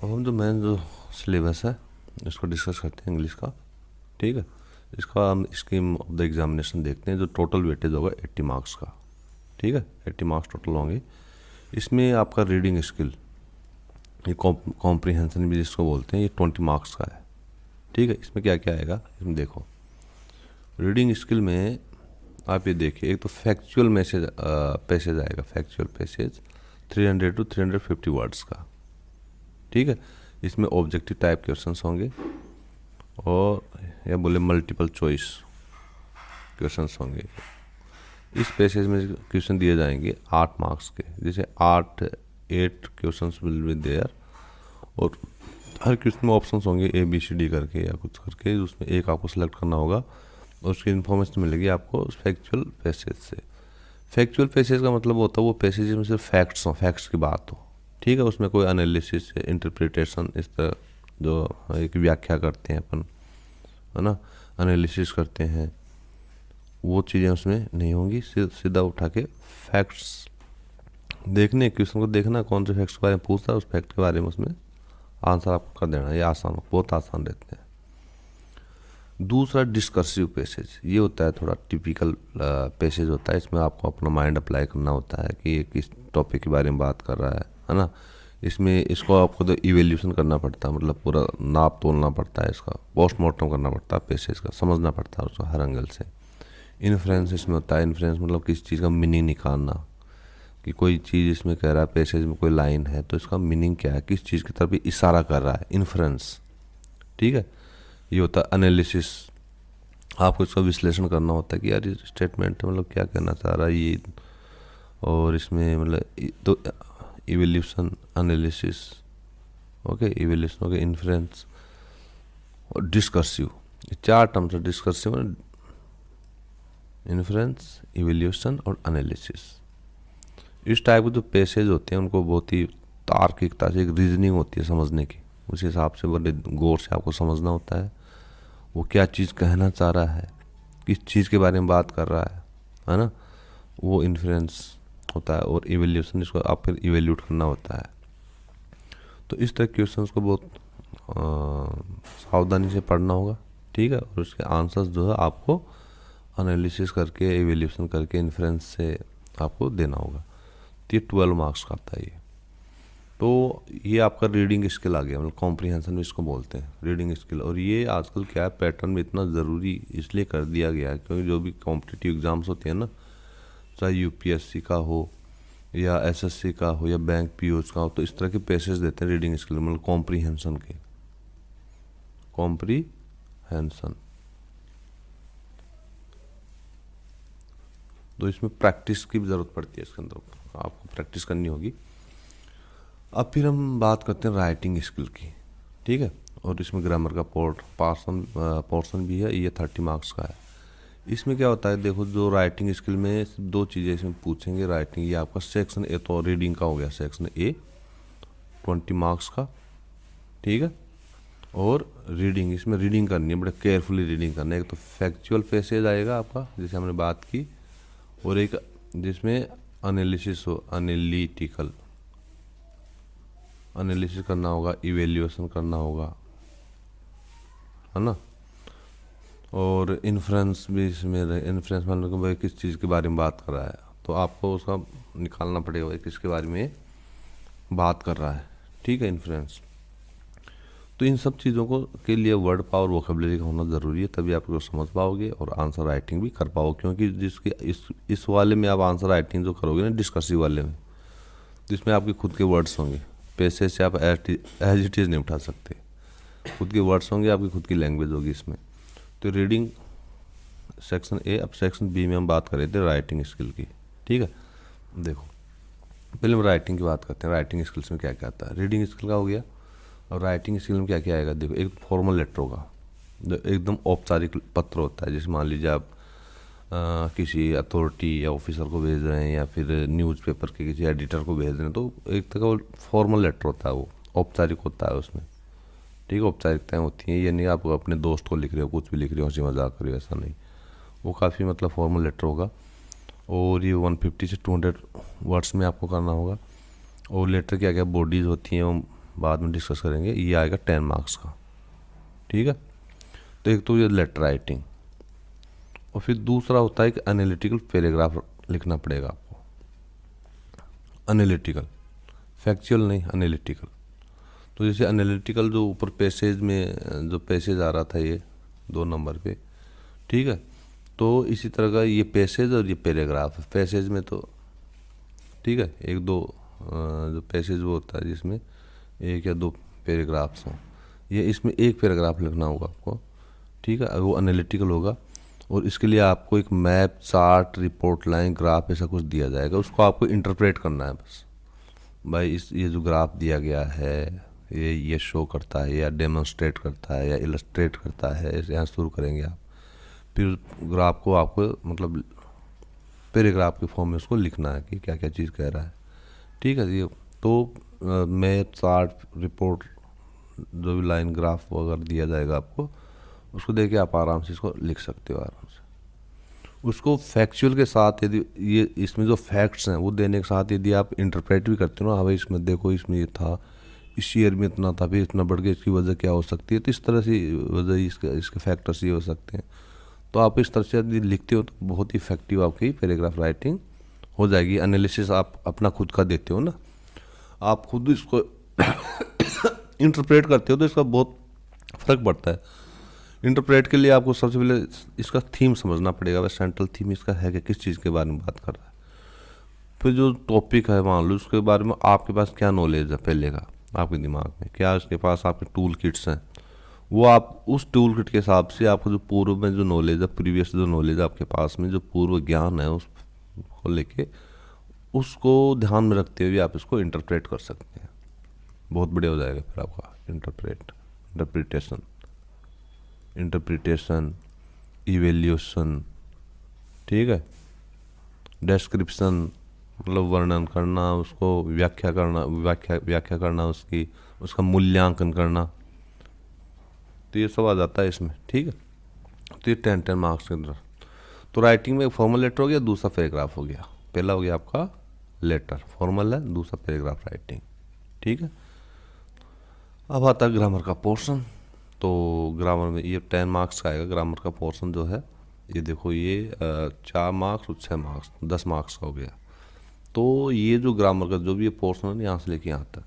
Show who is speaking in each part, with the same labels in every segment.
Speaker 1: अब हम जो सिलेबस है इसको डिस्कस करते हैं इंग्लिश का। ठीक है, इसका हम स्कीम ऑफ द एग्जामिनेशन देखते हैं। जो टोटल वेटेज होगा 80 मार्क्स का। ठीक है, 80 मार्क्स टोटल होंगे। इसमें आपका रीडिंग स्किल, ये कॉम्प्रिहेंशन भी जिसको बोलते हैं, ये 20 मार्क्स का है। ठीक है, इसमें क्या क्या आएगा इसमें देखो। रीडिंग स्किल में आप ये देखिए, एक तो फैक्चुअल पैसेज आएगा, फैक्चुअल पैसेज 300 to 350 वर्ड्स का। ठीक है, इसमें ऑब्जेक्टिव टाइप क्वेश्चंस होंगे और या बोले मल्टीपल चॉइस क्वेश्चंस होंगे। इस पैसेज में क्वेश्चन दिए जाएंगे 8 मार्क्स के, जैसे 8 क्वेश्चंस विल बी देयर, और हर क्वेश्चन में ऑप्शंस होंगे ABCD करके या कुछ करके, उसमें एक आपको सेलेक्ट करना होगा और उसकी इन्फॉर्मेशन मिलेगी आपको उस फैक्चुअल पैसेज से। फैक्चुअल पैसेज का मतलब होता है वो पैसेज में सिर्फ फैक्ट्स हो, फैक्ट्स की बात हो। ठीक है, उसमें कोई एनालिसिस इंटरप्रिटेशन इस तरह जो एक व्याख्या करते हैं अपन, है ना, एनालिसिस करते हैं, वो चीज़ें उसमें नहीं होंगी। सीधा उठा के फैक्ट्स देखने, क्वेश्चन को देखना कौन से फैक्ट्स के बारे में पूछता है, उस फैक्ट के बारे में उसमें आंसर आपको कर देना। ये आसान, बहुत आसान रहते हैं। दूसरा डिस्कर्सिव पैसेज, ये होता है थोड़ा टिपिकल पैसेज होता है। इसमें आपको अपना माइंड अप्लाई करना होता है कि ये किस टॉपिक के बारे में बात कर रहा है ना। इसमें इसको आपको तो इवेल्यूशन करना पड़ता है, मतलब पूरा नाप तोलना पड़ता है, इसका पोस्टमार्टम करना पड़ता है, पैसेज का समझना पड़ता है उसको हर एंगल से। इन्फ्रेंस इसमें होता है, इन्फ्रेंस मतलब किसी चीज़ का मीनिंग निकालना, कि कोई चीज़ इसमें कह रहा है, पैसेज में कोई लाइन है तो इसका मीनिंग क्या है, किस चीज़ की तरफ इशारा कर रहा है, इन्फ्रेंस। ठीक है, ये होता है एनालिसिस, आपको इसका विश्लेषण करना होता है कि यार ये स्टेटमेंट मतलब क्या कहना चाह रहा है ये, और इसमें मतलब तो evolution, analysis, okay, evolution, okay, inference और डिस्कर्सिव। ये 4 टर्म्स है, डिस्कर्सिव, इन्फ्रेंस, इवोल्यूशन और एनालिसिस। इस टाइप के जो पैसेज होते हैं उनको बहुत ही तार्किकता से, एक रीजनिंग होती है समझने की, उस हिसाब से बड़े गौर से आपको समझना होता है वो क्या चीज़ कहना चाह रहा है, किस चीज़ के बारे में बात कर रहा है ना। वो इन्फ्लुएंस होता है। और इवेल्यूशन, इसको आप फिर इवेल्यूट करना होता है। तो इस तरह क्वेश्चंस को बहुत सावधानी से पढ़ना होगा। ठीक है, और उसके आंसर्स जो है आपको एनालिसिस करके, इवेल्यूशन करके, इन्फ्लुएंस से आपको देना होगा। तो ये 12 मार्क्स का आता है ये। तो ये आपका रीडिंग स्किल आ गया, मतलब कॉम्प्रिहेंशन भी इसको बोलते हैं, रीडिंग स्किल। और ये आजकल क्या है, पैटर्न में इतना ज़रूरी इसलिए कर दिया गया है क्योंकि जो भी कॉम्पिटिटिव एग्ज़ाम्स होते हैं ना, चाहे UPSC का हो या SSC का हो या बैंक POs का हो, तो इस तरह के पैसेज देते हैं रीडिंग स्किल, मतलब कॉम्प्रिहेंशन के, कॉम्प्रिहेंशन। तो इसमें प्रैक्टिस की भी ज़रूरत पड़ती है, इसके अंदर आपको प्रैक्टिस करनी होगी। अब फिर हम बात करते हैं राइटिंग स्किल की। ठीक है, और इसमें ग्रामर का पोर्शन भी है, ये 30 मार्क्स का है। इसमें क्या होता है, देखो, जो राइटिंग स्किल में 2 चीज़ें इसमें पूछेंगे। राइटिंग, ये आपका सेक्शन A तो रीडिंग का हो गया, सेक्शन A 20 मार्क्स का। ठीक है, और रीडिंग, इसमें रीडिंग करनी है, बड़े केयरफुली रीडिंग करना है। एक तो फैक्चुअल पैसेज आएगा आपका, जैसे हमने बात की, और एक जिसमें एनालिसिस हो, एनालिटिकल एनालिसिस करना होगा, इवेल्यूएशन करना होगा, है ना। और इन्फ्रेंस भी इसमें, इन्फ्रेंस मतलब कि भाई किस चीज़ के बारे में बात कर रहा है, तो आपको उसका निकालना पड़ेगा भाई किसके बारे में बात कर रहा है। ठीक है, इन्फ्रेंस। तो इन सब चीज़ों को के लिए वर्ड पावर, वोकेबलरी का होना ज़रूरी है, तभी आप उसको समझ पाओगे और आंसर राइटिंग भी कर पाओगे। क्योंकि जिसके इस वाले में आप आंसर राइटिंग जो करोगे ना, डिस्कसिव वाले में, जिसमें आपके खुद के वर्ड्स होंगे, पैसेज से आप एज इट इज़ नहीं उठा सकते, खुद के वर्ड्स होंगे, आपकी खुद की लैंग्वेज होगी इसमें। तो रीडिंग सेक्शन A। अब सेक्शन B में हम बात कर रहे थे राइटिंग स्किल की। ठीक है, देखो, पहले हम राइटिंग की बात करते हैं। राइटिंग स्किल्स में क्या क्या आता है, रीडिंग स्किल का हो गया, और राइटिंग स्किल में क्या क्या आएगा। देखो, एक फॉर्मल लेटर होगा, जो एकदम औपचारिक पत्र होता है। जैसे मान लीजिए आप किसी अथॉरिटी या ऑफिसर को भेज रहे हैं, या फिर न्यूज़पेपर के किसी एडिटर को भेज रहे हैं, तो एक तरह का फॉर्मल लेटर होता है, वो औपचारिक होता है उसमें। ठीक है, औपचारिकताएँ होती हैं, ये नहीं आप अपने दोस्त को लिख रहे हो, कुछ भी लिख रहे हो, हंसी मजाक कर रहे हो, ऐसा नहीं। वो काफ़ी मतलब फॉर्मल लेटर होगा, और ये 150 से 200 वर्ड्स में आपको करना होगा। और लेटर क्या क्या बॉडीज़ होती हैं, बाद में डिस्कस करेंगे, ये आएगा 10 मार्क्स का, ठीक है। तो एक तो ये लेटर राइटिंग, और फिर दूसरा होता है कि एनालिटिकल पैराग्राफ लिखना पड़ेगा आपको। एनालिटिकल, फैक्चुअल नहीं, एनालिटिकल। तो जैसे एनालिटिकल जो ऊपर पैसेज में जो पैसेज आ रहा था ये 2 नंबर पे, ठीक है, तो इसी तरह का ये पैसेज और ये पैराग्राफ है। पैसेज में तो ठीक है, 1-2 जो पैसेज वो होता है जिसमें 1 या 2 पैराग्राफ्स हों, ये इसमें 1 पैराग्राफ लिखना होगा आपको, ठीक है, वो एनालिटिकल होगा। और इसके लिए आपको एक map, chart, report line, graph ऐसा कुछ दिया जाएगा, उसको आपको इंटरप्रेट करना है बस। भाई ये जो ग्राफ दिया गया है ये शो करता है या डेमोन्स्ट्रेट करता है या इलस्ट्रेट करता है, ऐसे यहाँ शुरू करेंगे आप। फिर ग्राफ को आपको मतलब पैराग्राफ के फॉर्म में उसको लिखना है कि क्या क्या चीज़ कह रहा है, ठीक है जी। तो मैप, चार्ट, रिपोर्ट, जो भी लाइन, ग्राफ वगैरह दिया जाएगा आपको, उसको देके आप आराम से इसको लिख सकते हो आराम से। उसको फैक्चुअल के साथ यदि ये इसमें जो फैक्ट्स हैं वो देने के साथ यदि आप इंटरप्रेट भी करते हो ना, हाँ भाई इसमें देखो इसमें ये था, इस ईयर में इतना था, फिर इतना बढ़ गया, इसकी वजह क्या हो सकती है, तो इस तरह से वजह इसके फैक्टर्स ये हो सकते हैं। तो आप इस तरह से यदि लिखते हो तो बहुत ही इफेक्टिव आपकी पैराग्राफ राइटिंग हो जाएगी। एनालिसिस आप अपना खुद का देते हो ना, आप खुद इसको इंटरप्रेट करते हो तो इसका बहुत फ़र्क पड़ता है। इंटरप्रेट के लिए आपको सबसे पहले इसका थीम समझना पड़ेगा, वह सेंट्रल थीम इसका है कि किस चीज़ के बारे में बात कर रहा है। फिर जो टॉपिक है मान लो उसके बारे में आपके पास क्या नॉलेज है पहले का, आपके दिमाग में क्या उसके पास आपके टूल किट्स हैं, वो आप उस टूल किट के हिसाब से आपको जो पूर्व में जो नॉलेज है, प्रीवियस जो नॉलेज है आपके पास में, जो पूर्व ज्ञान है उसको लेके उसको ध्यान में रखते हुए आप इसको इंटरप्रेट कर सकते हैं। बहुत बढ़िया हो जाएगा फिर आपका इंटरप्रिटेशन, इवेल्यूशन, ठीक है, डिस्क्रिप्शन मतलब वर्णन करना, उसको व्याख्या करना उसका मूल्यांकन करना, तो ये सब आ जाता है इसमें, ठीक है। तो ये 10 मार्क्स के अंदर। तो राइटिंग में फॉर्मल लेटर हो गया, दूसरा पैराग्राफ हो गया। पहला हो गया आपका लेटर, फॉर्मल है, दूसरा पैराग्राफ राइटिंग, ठीक है। अब आता है ग्रामर का पोर्शन। तो ग्रामर में ये 10 मार्क्स का आएगा। ग्रामर का पोर्शन जो है ये देखो, ये 4 मार्क्स और 6 मार्क्स, 10 मार्क्स का हो गया। तो ये जो ग्रामर का जो भी ये पोर्शन है यहाँ से लेके यहाँ तक,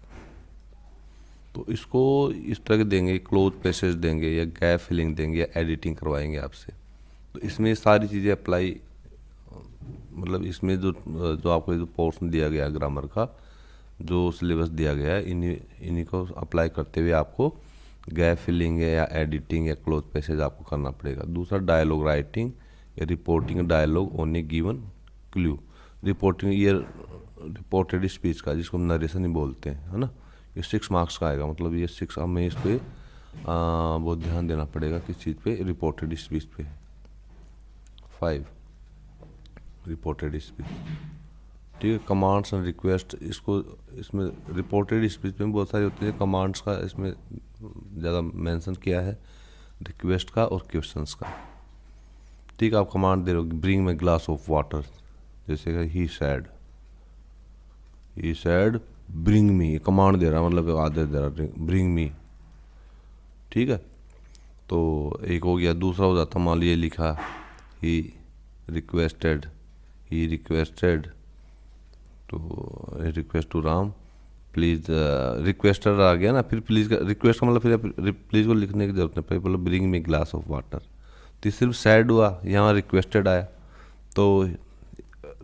Speaker 1: तो इसको इस तरह के देंगे, क्लोज पैसेज देंगे या गैप फिलिंग देंगे या एडिटिंग करवाएंगे आपसे। तो इसमें सारी चीज़ें अप्लाई, मतलब इसमें जो आपको जो पोर्शन दिया गया है ग्रामर का, जो सिलेबस दिया गया है, इन्हीं को अप्लाई करते हुए आपको गैप फिलिंग है या एडिटिंग या क्लोज पैसेज आपको करना पड़ेगा। दूसरा डायलॉग राइटिंग या reporting dialogue on a given clue. Reporting ये रिपोर्टेड स्पीच का, जिसको नरेशन ही बोलते हैं, है ना, ये 6 मार्क्स का आएगा। मतलब ये 6 हमें इस पर बहुत ध्यान देना पड़ेगा, किस चीज़ पे, रिपोर्टेड स्पीच पे। 5 रिपोर्टेड स्पीच, ठीक है। कमांड्स एंड रिक्वेस्ट, इसमें रिपोर्टेड स्पीच में बहुत सारी होती है, कमांड्स का इसमें ज़्यादा मेंशन किया है, रिक्वेस्ट का और क्वेश्चंस का, ठीक है। आप कमांड दे रहे हो, ब्रिंग में ग्लास ऑफ वाटर, जैसे कि ही सैड ब्रिंग मी, कमांड दे रहा, मतलब आदेश दे रहा, ब्रिंग मी, ठीक है। तो एक हो गया। दूसरा हो जाता, मान लीजिए लिखा ही requested to request to Ram please, requester आ गया ना, फिर प्लीज़ का रिक्वेस्ट का मतलब फिर प्लीज़ को लिखने की जरूरत नहीं पड़ी, मतलब bring me glass of water. तो सिर्फ सैड हुआ, यहाँ रिक्वेस्टेड आया, तो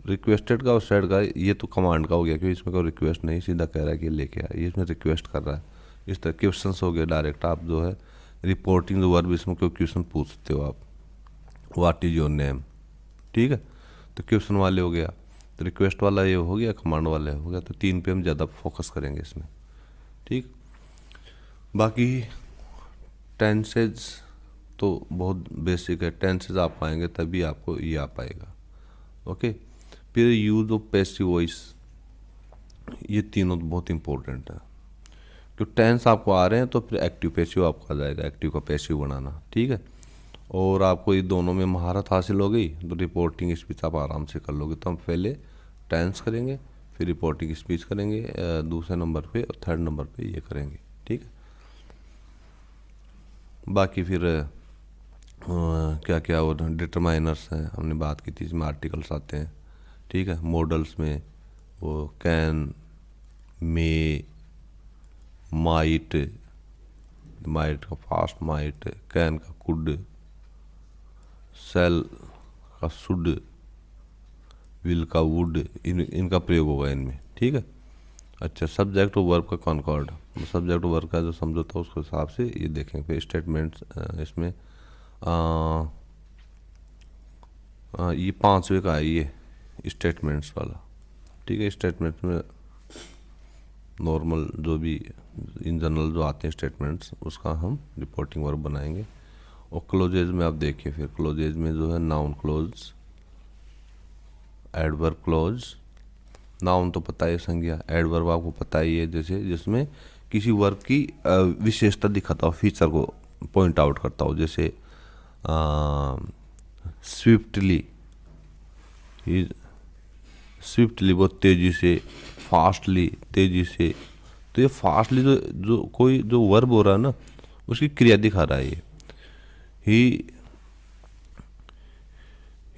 Speaker 1: रिक्वेस्टेड का और सैड का ये तो कमांड का हो गया, क्योंकि इसमें कोई रिक्वेस्ट नहीं, सीधा कह रहा है कि लेके आया, ये इसमें रिक्वेस्ट कर रहा है। इस तरह क्वेश्चंस हो गया डायरेक्ट, आप जो है रिपोर्टिंग जो वर्ब, इसमें कोई क्वेश्चन पूछ सकते हो आप, व्हाट इज योर नेम, ठीक है। तो क्वेश्चन वाले हो गया, तो रिक्वेस्ट वाला ये हो गया, कमांड वाला हो गया। तो 3 पे हम ज़्यादा फोकस करेंगे इसमें, ठीक। बाकी टेंसेज तो बहुत बेसिक है, टेंसेज आप आएंगे तभी आपको ये आ पाएगा, ओके। फिर यूज ऑफ पैसिव वॉइस, ये तीनों तो बहुत इंपॉर्टेंट है। तो टेंस आपको आ रहे हैं तो फिर एक्टिव पैसिव आपको आ जाएगा, एक्टिव का पैसिव बनाना, ठीक है। और आपको ये दोनों में महारत हासिल हो गई तो रिपोर्टिंग स्पीच आप आराम से कर लोगे। तो हम पहले टेंस करेंगे, फिर रिपोर्टिंग स्पीच करेंगे दूसरे नंबर पे, और 3rd नंबर पे ये करेंगे। बाकी फिर क्या क्या वो डिटरमाइनर्स हैं, हमने बात की थी, इसमें आर्टिकल्स आते हैं, ठीक है। मॉडल्स में वो कैन, मे, माइट, माइट का फास्ट माइट, कैन का कुड, सेल का सुड, विल का वुड, इनका प्रयोग होगा इनमें, ठीक है। अच्छा, सब्जेक्ट और वर्ब का कॉन्कॉर्ड, सब्जेक्ट और वर्ब का जो समझौता उसके हिसाब से ये देखेंगे। फिर स्टेटमेंट्स इसमें ये 5वें का है ये स्टेटमेंट्स वाला, ठीक है। स्टेटमेंट्स में नॉर्मल जो भी इन जनरल जो आते हैं स्टेटमेंट्स, उसका हम रिपोर्टिंग वर्ब बनाएंगे। और क्लोजेज में आप देखिए, फिर क्लोजेज में जो है noun close, adverb close. Noun तो पता है संज्ञा, एडवर्ब आपको पता ही है जैसे जिसमें किसी वर्ब की विशेषता दिखाता हो, फीचर को पॉइंट आउट करता हो, जैसे स्विफ्टली, स्विफ्टली बहुत तेजी से, फास्टली तेजी से। तो ये फास्टली जो कोई जो वर्ब हो रहा है ना, उसकी क्रिया दिखा रहा है ये।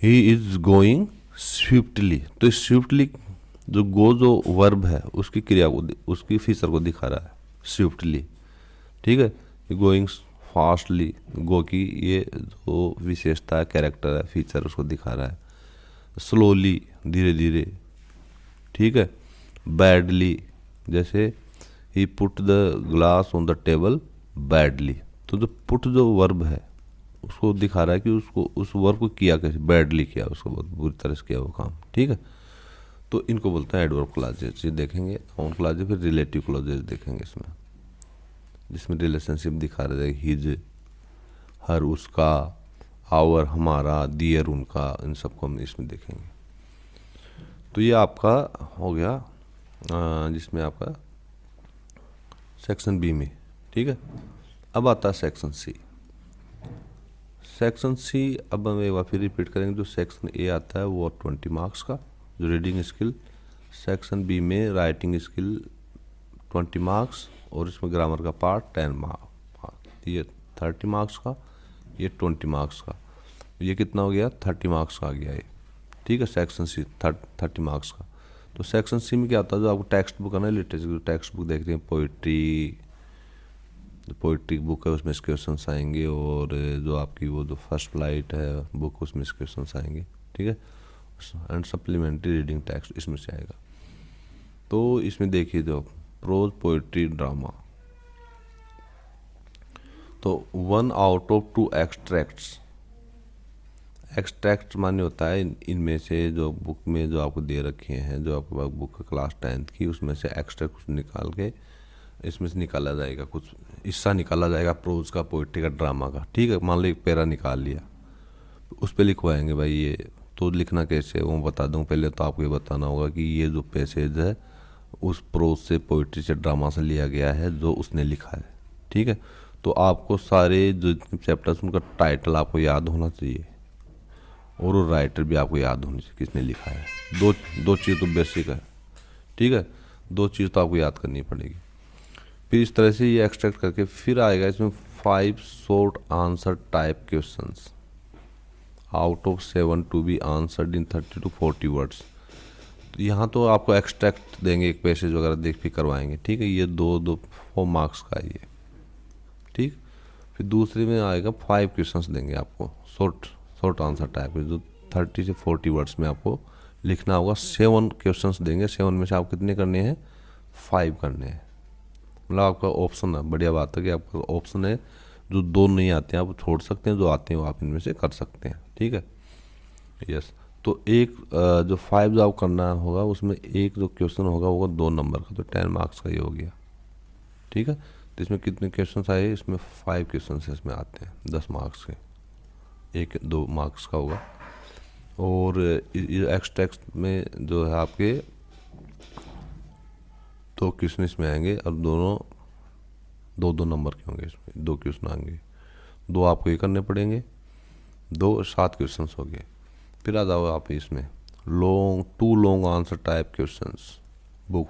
Speaker 1: ही इज गोइंग स्विफ्टली, तो स्विफ्टली जो वर्ब है उसकी क्रिया को, उसकी फीचर को दिखा रहा है स्विफ्टली, ठीक है। गोइंग फास्टली, गो की ये जो विशेषता है, कैरेक्टर है, फीचर उसको दिखा रहा है। स्लोली, धीरे धीरे, ठीक है। बैडली, जैसे ही put the glass on the table badly, तो जो पुट जो वर्ब है उसको दिखा रहा है कि उसको उस वर्ब को किया कैसे, बैडली किया, उसको बहुत बुरी तरह से किया वो काम, ठीक है। तो इनको बोलते हैं एडवर्ब क्लॉजेज। ये देखेंगे नाउन क्लॉजेज, फिर रिलेटिव क्लॉजेज देखेंगे इसमें, जिसमें रिलेशनशिप दिखा रहा है, हिज, हर, उसका, आवर, हमारा, दियर, उनका, इन सबको हम इसमें देखेंगे। तो ये आपका हो गया जिसमें आपका सेक्शन बी में, ठीक है। अब आता है सेक्शन सी। सेक्शन सी अब हम एक बार फिर रिपीट करेंगे। जो सेक्शन ए आता है वो 20 मार्क्स का, जो रीडिंग स्किल। सेक्शन बी में राइटिंग स्किल 20 मार्क्स, और इसमें ग्रामर का पार्ट 10 मार्क्स। ये 30 मार्क्स का, ये 20 मार्क्स का। ये कितना हो गया, 30 मार्क्स का आ गया ये, ठीक है। सेक्शन सी 30 मार्क्स का। तो सेक्शन सी में क्या होता है, जो आपको टेक्स्ट बुक है ना, लिटरेचर जो टेक्स्ट बुक देख रहे हैं, पोइट्री बुक है उसमें क्वेश्चन आएंगे, और जो आपकी वो जो फर्स्ट फ्लाइट है बुक उसमें क्वेश्चन आएंगे, ठीक है। एंड सप्लीमेंट्री रीडिंग टेक्स्ट इसमें से आएगा। तो इसमें देखिए जो प्रोज, पोइट्री, ड्रामा, तो 1 आउट ऑफ 2 एक्सट्रैक्ट्स। एक्सट्रैक्ट माने होता है इनमें से जो बुक में जो आपको दे रखे हैं, जो आपके पास बुक है क्लास 10th की, उसमें से एक्स्ट्रा कुछ निकाल के इसमें से निकाला जाएगा, कुछ हिस्सा निकाला जाएगा प्रोज का, पोइट्री का, ड्रामा का, ठीक है। मान लो एक पैरा निकाल लिया, उस पर लिखवाएंगे भाई ये, तो लिखना कैसे वो बता दूँ। पहले तो आपको ये बताना होगा कि ये जो पैसेज है उस प्रोज से, पोइट्री से, ड्रामा से लिया गया है जो उसने लिखा है, ठीक है। तो आपको सारे जो चैप्टर्स उनका टाइटल आपको याद होना चाहिए, और वो राइटर भी आपको याद होनी चाहिए किसने लिखा है। दो चीज़ तो बेसिक है, ठीक है। 2 चीज़ तो आपको याद करनी पड़ेगी। फिर इस तरह से ये एक्सट्रैक्ट करके फिर आएगा इसमें 5 short answer type questions out of 7 to be answered in 30 to 40 words. तो यहाँ तो आपको एक्सट्रैक्ट देंगे, एक पैसेज वगैरह देख फिर करवाएंगे, ठीक है। ये 4 मार्क्स का है ये, ठीक। फिर दूसरे में आएगा 5 क्वेश्चंस देंगे आपको, शॉर्ट आंसर टाइप के, जो 30 से 40 वर्ड्स में आपको लिखना होगा। 7 क्वेश्चंस देंगे, 7 में से आप कितने करने हैं, 5 करने हैं। मतलब आपका ऑप्शन है, बढ़िया बात है कि आपका ऑप्शन है, जो 2 नहीं आते हैं आप छोड़ सकते हैं, जो आते हैं वो आप इनमें से कर सकते हैं, ठीक है। यस, तो एक जो 5 जो आप करना होगा उसमें एक जो क्वेश्चन होगा वो 2 नंबर का, तो 10 मार्क्स का ही हो गया, ठीक है। तो इसमें कितने क्वेश्चन आए, इसमें 5 क्वेश्चन इसमें आते हैं 10 मार्क्स के, एक 2 मार्क्स का होगा। और एक्सट्रैक्ट में जो है आपके 2 क्वेश्चन इसमें आएंगे, और दोनों 2 नंबर के होंगे, इसमें 2 क्वेश्चन आएंगे, 2 आपको ये करने पड़ेंगे, 2 7 क्वेश्चन हो गए। फिर आ जाओ आप इसमें 2 long answer type questions book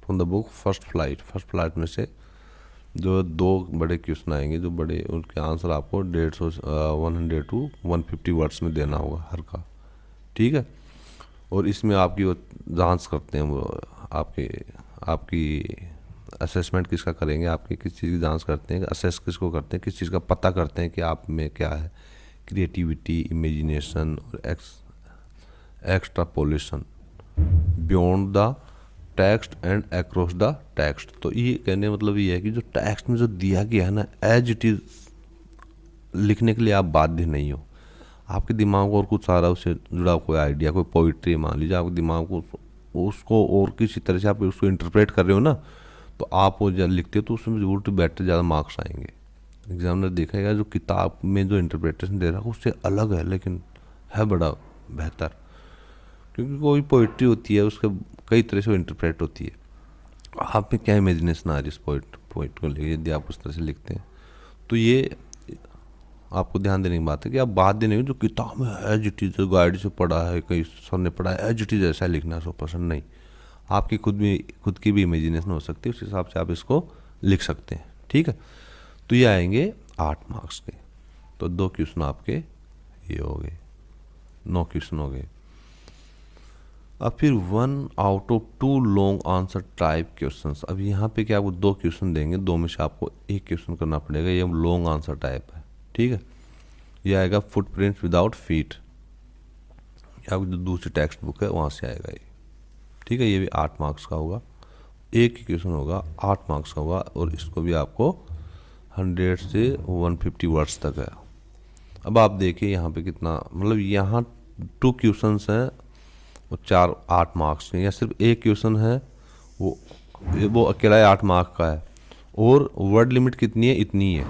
Speaker 1: from the book first flight में से जो दो बड़े क्वेश्चन आएंगे, जो बड़े उनके आंसर आपको 150 100 to 150 वर्ड्स में देना होगा हर का, ठीक है। और इसमें आपकी वो जांच करते हैं, वो आपकी आपकी असेसमेंट किसका करेंगे, आपकी किस चीज़ की जांच करते हैं, असेस किसको करते हैं, किस चीज़ का पता करते हैं कि आप में क्या है, क्रिएटिविटी, इमेजिनेशन और extrapolation beyond the text and across the text. तो ये कहने मतलब ये है कि जो टेक्स्ट में जो दिया गया है ना, एज इट इज़ लिखने के लिए आप बाध्य नहीं हो। आपके दिमाग को और कुछ सारा उससे जुड़ा कोई आइडिया, कोई पोइट्री मान लीजिए, आपके दिमाग को उसको और किसी तरह से आप उसको इंटरप्रेट कर रहे हो ना, तो आप वो जब लिखते हो तो उसमें जरूर तो बेटर ज़्यादा मार्क्स आएंगे। एग्जामिनर देखेगा जो किताब में जो इंटरप्रिटेशन दे रहा है उससे अलग है, लेकिन है बड़ा बेहतर, क्योंकि कोई पोइट्री होती है उसके कई तरह से इंटरप्रेट होती है। आप में क्या इमेजिनेशन आ रही है इस पोइट को लेकर, यदि आप उस तरह से लिखते हैं तो ये आपको ध्यान देने की बात है कि आप बाध्य नहीं हो जो किताब में एज इट इज़ गाइड से पढ़ा है, कई सर ने पढ़ा है, एज इट इज़ ऐसा लिखना 100% नहीं। आपकी खुद की भी इमेजिनेशन हो सकती है, उस हिसाब से आप इसको लिख सकते हैं, ठीक है। तो ये आएंगे 8 मार्क्स के। तो 2 क्वेश्चन आपके ये हो गए, 9 क्वेश्चन हो गए। अब फिर 1 out of 2 long answer type questions. अब यहाँ पे क्या आपको 2 क्वेश्चन देंगे, 2 में से आपको एक क्वेश्चन करना पड़ेगा, ये लॉन्ग आंसर टाइप है, ठीक है। ये आएगा फुटप्रिंट्स विदाउट फीट, आपकी जो दूसरी टेक्स्ट बुक है वहाँ से आएगा ये, ठीक है। ये भी 8 मार्क्स का होगा, एक ही क्वेश्चन होगा, 8 मार्क्स का होगा, और इसको भी आपको 100 से 150 वर्ड्स तक है। अब आप देखिए यहाँ पे कितना, मतलब यहाँ 2 क्वेश्चंस हैं वो 8 मार्क्स के, या सिर्फ एक क्वेश्चन है वो अकेला 8 मार्क का है, और वर्ड लिमिट कितनी है, इतनी है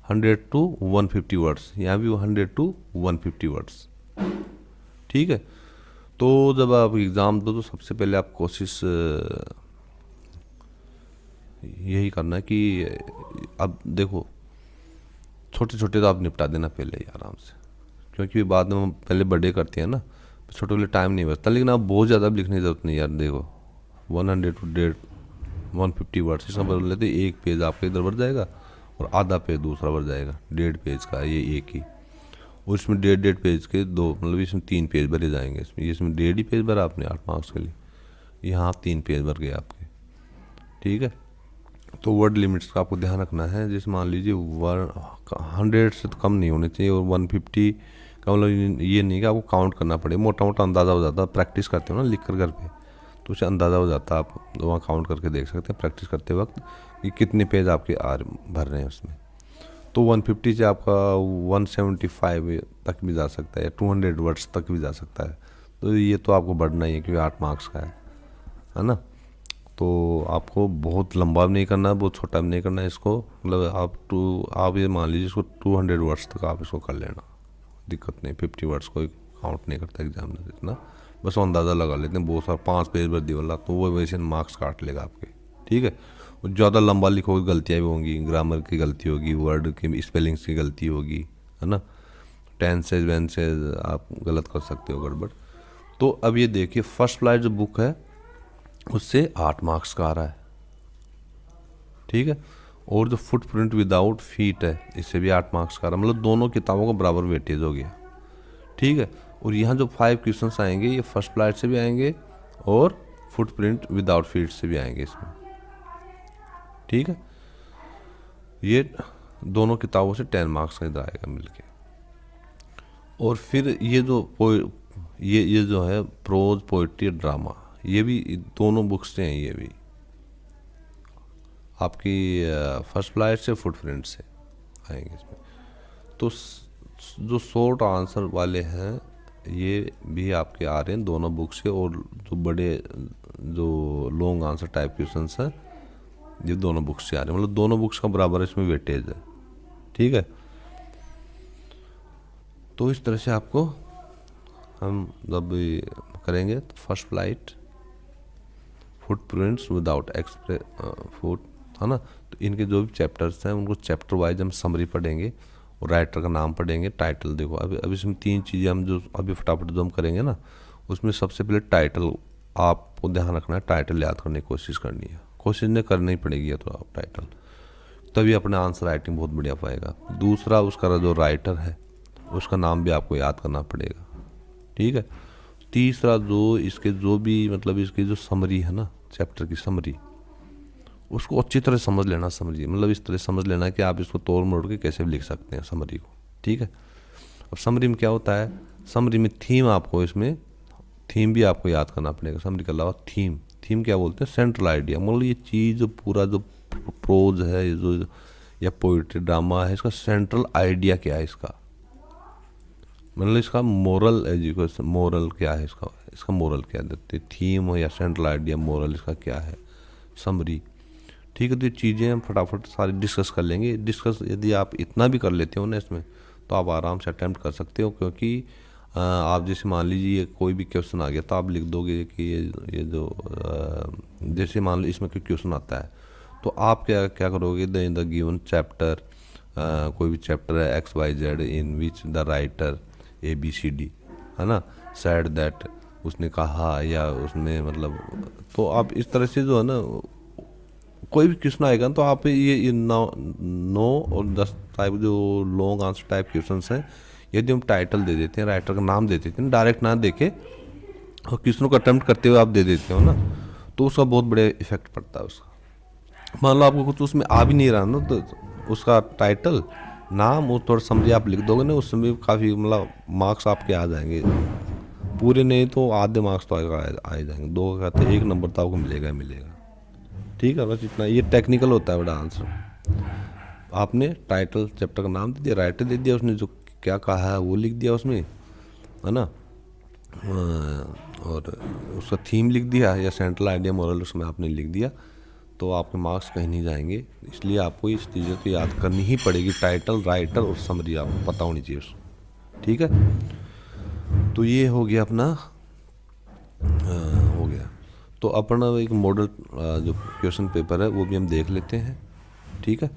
Speaker 1: 100 to 150 वर्ड्स, यहाँ भी 100 to 150 वर्ड्स, ठीक है। तो जब आप एग्ज़ाम दो तो सबसे पहले आप कोशिश यही करना है कि अब देखो छोटे छोटे तो आप निपटा देना पहले ही आराम से, क्योंकि बाद में हम पहले बड़े करते हैं ना, छोटे के लिए टाइम नहीं बचता। लेकिन आप बहुत ज़्यादा लिखने की जरूरत नहीं यार, देखो 100 to 150 वर्ड्स, इसका बदल लेते एक पेज आपका इधर बढ़ जाएगा और आधा पेज दूसरा बढ़ जाएगा, 1.5 पेज का ये एक ही, और इसमें 1.5 पेज के 2, मतलब इसमें 3 पेज भरे जाएंगे। इसमें 1.5 ही पेज भरा आपने 8 मार्क्स के लिए, यहाँ आप 3 पेज भर गए आपके, ठीक है। तो वर्ड लिमिट्स का आपको ध्यान रखना है, जैसे मान लीजिए 100 से तो कम नहीं होने चाहिए, और 150 का मतलब ये नहीं कि आपको काउंट करना पड़े, मोटा मोटा अंदाज़ा हो जाता है, प्रैक्टिस करते हो ना लिख कर घर पे, तो उसे अंदाज़ा हो जाता है, आप वहाँ काउंट करके देख सकते हैं प्रैक्टिस करते वक्त कि कितने पेज आपके भर रहे हैं उसमें। तो 150 से आपका 175 तक भी जा सकता है, या 200 वर्ड्स तक भी जा सकता है। तो ये तो आपको बढ़ना ही है, क्योंकि 8 मार्क्स का है ना। तो आपको बहुत लंबा भी नहीं करना है, बहुत छोटा भी नहीं करना है इसको, मतलब आप ये मान लीजिए इसको 200 वर्ड्स तक आप इसको कर लेना, दिक्कत नहीं। 50 वर्ड्स कोई काउंट नहीं करता एग्जामिनर इतना, बस अंदाज़ा लगा लेते हैं, बहुत सारा 5 पेज भर दिया वाला, तो वो वैसे मार्क्स काट लेगा आपके, ठीक है। और ज़्यादा लंबा लिखोगे गलतियाँ भी होंगी, ग्रामर की गलती होगी, वर्ड की स्पेलिंग्स की गलती होगी, है ना, टेंसेज वेंसेज आप गलत कर सकते हो, गड़बड़। तो अब ये देखिए फर्स्ट फ्लाइट जो बुक है उससे 8 मार्क्स का आ रहा है, ठीक है। और जो फुटप्रिंट विदाउट फीट है इससे भी 8 मार्क्स का आ रहा है, मतलब दोनों किताबों का बराबर वेटेज हो गया, ठीक है। और यहाँ जो 5 क्वेश्चंस आएंगे ये फर्स्ट फ्लाइट से भी आएंगे और फुटप्रिंट विदाउट फीट से भी आएंगे इसमें, ठीक है। ये दोनों किताबों से 10 मार्क्स का इधर आएगा मिलके। और फिर ये जो है प्रोज, पोइट्री, ड्रामा, ये भी दोनों बुक्स से हैं, ये भी आपकी फर्स्ट फ्लाइट से फुटप्रिंट से आएंगे इसमें। तो जो शॉर्ट आंसर वाले हैं ये भी आपके आ रहे हैं दोनों बुक से, और जो बड़े जो लॉन्ग आंसर टाइप क्वेश्चंस हैं ये दोनों बुक्स से आ रहे हैं, मतलब दोनों बुक्स का बराबर इसमें वेटेज है, ठीक है। तो इस तरह से आपको हम जब करेंगे तो first flight, footprints without foot, है ना, तो इनके जो भी चैप्टर्स हैं उनको चैप्टर वाइज हम समरी पढ़ेंगे, और राइटर का नाम पढ़ेंगे, टाइटल। देखो अभी इसमें 3 चीज़ें हम जो अभी फटाफट जो हम करेंगे ना, उसमें सबसे पहले टाइटल आपको ध्यान रखना है, टाइटल याद करने की कोशिश करनी है, कोशिश नहीं करनी ही पड़ेगी, तो आप टाइटल तभी अपना आंसर राइटिंग बहुत बढ़िया पाएगा। दूसरा, उसका जो राइटर है उसका नाम भी आपको याद करना पड़ेगा, ठीक है। तीसरा, जो इसके जो भी मतलब इसकी जो समरी है ना, चैप्टर की समरी, उसको अच्छी तरह समझ लेना। समझिए, मतलब इस तरह समझ लेना कि आप इसको तोड़ मोड़ के कैसे भी लिख सकते हैं समरी को, ठीक है। अब समरी में क्या होता है, समरी में थीम, आपको इसमें थीम भी आपको याद करना पड़ेगा। समरी के अलावा थीम, थीम क्या बोलते हैं, सेंट्रल आइडिया, मतलब ये चीज़ जो पूरा जो प्रोज है, ये जो या पोइट्री ड्रामा है, इसका सेंट्रल आइडिया क्या है, इसका मतलब इसका मोरल एजुकेशन, मोरल क्या है इसका, इसका मोरल क्या देते, थीम हो या सेंट्रल आइडिया, मोरल इसका क्या है, समरी, ठीक है। तो ये चीज़ें हम फटाफट सारी डिस्कस कर लेंगे। डिस्कस यदि आप इतना भी कर लेते हो ना इसमें, तो आप आराम से अटैम्प्ट कर सकते हो, क्योंकि आप जैसे मान लीजिए कोई भी क्वेश्चन आ गया तो आप लिख दोगे कि ये जो जैसे मान लो इसमें कोई क्वेश्चन आता है, तो आप क्या क्या करोगे, द गिवन चैप्टर, कोई भी चैप्टर है XYZ in which the writer ABCD, है ना, सैड दैट, उसने कहा, या उसने मतलब, तो आप इस तरह से जो है ना, कोई भी क्वेश्चन आएगा तो आप ये 9 और 10 टाइप जो लॉन्ग आंसर टाइप क्वेश्चन हैं, यदि हम टाइटल दे देते हैं, राइटर का नाम दे देते हैं, डायरेक्ट ना देके और क्वेश्चनों को अटेम्प्ट करते हुए आप दे देते हो ना, तो उसका बहुत बड़े इफेक्ट पड़ता है उसका। मान लो आपको कुछ उसमें आ भी नहीं रहा ना, तो उसका टाइटल, नाम और थोड़ा समझे आप लिख दोगे ना, उसमें भी काफ़ी मतलब मार्क्स आपके आ जाएंगे। पूरे नहीं तो आधे मार्क्स तो आ ही जाएंगे, 2 का कहते 1 नंबर तो आपको मिलेगा ही मिलेगा, ठीक है। बस इतना, ये टेक्निकल होता है बड़ा आंसर। आपने टाइटल, चैप्टर का नाम दे दिया, राइटर दे दिया, उसने जो क्या कहा है वो लिख दिया उसमें, है ना, और उसका थीम लिख दिया या सेंट्रल आइडिया, मोरल उसमें आपने लिख दिया, तो आपके मार्क्स कहीं नहीं जाएंगे। इसलिए आपको इस चीज़ें तो याद करनी ही पड़ेगी, टाइटल, राइटर और समरी आपको पता होनी चाहिए उसको, ठीक है। तो ये हो गया अपना, हो गया। तो अपना एक मॉडल जो क्वेश्चन पेपर है वो भी हम देख लेते हैं, ठीक है।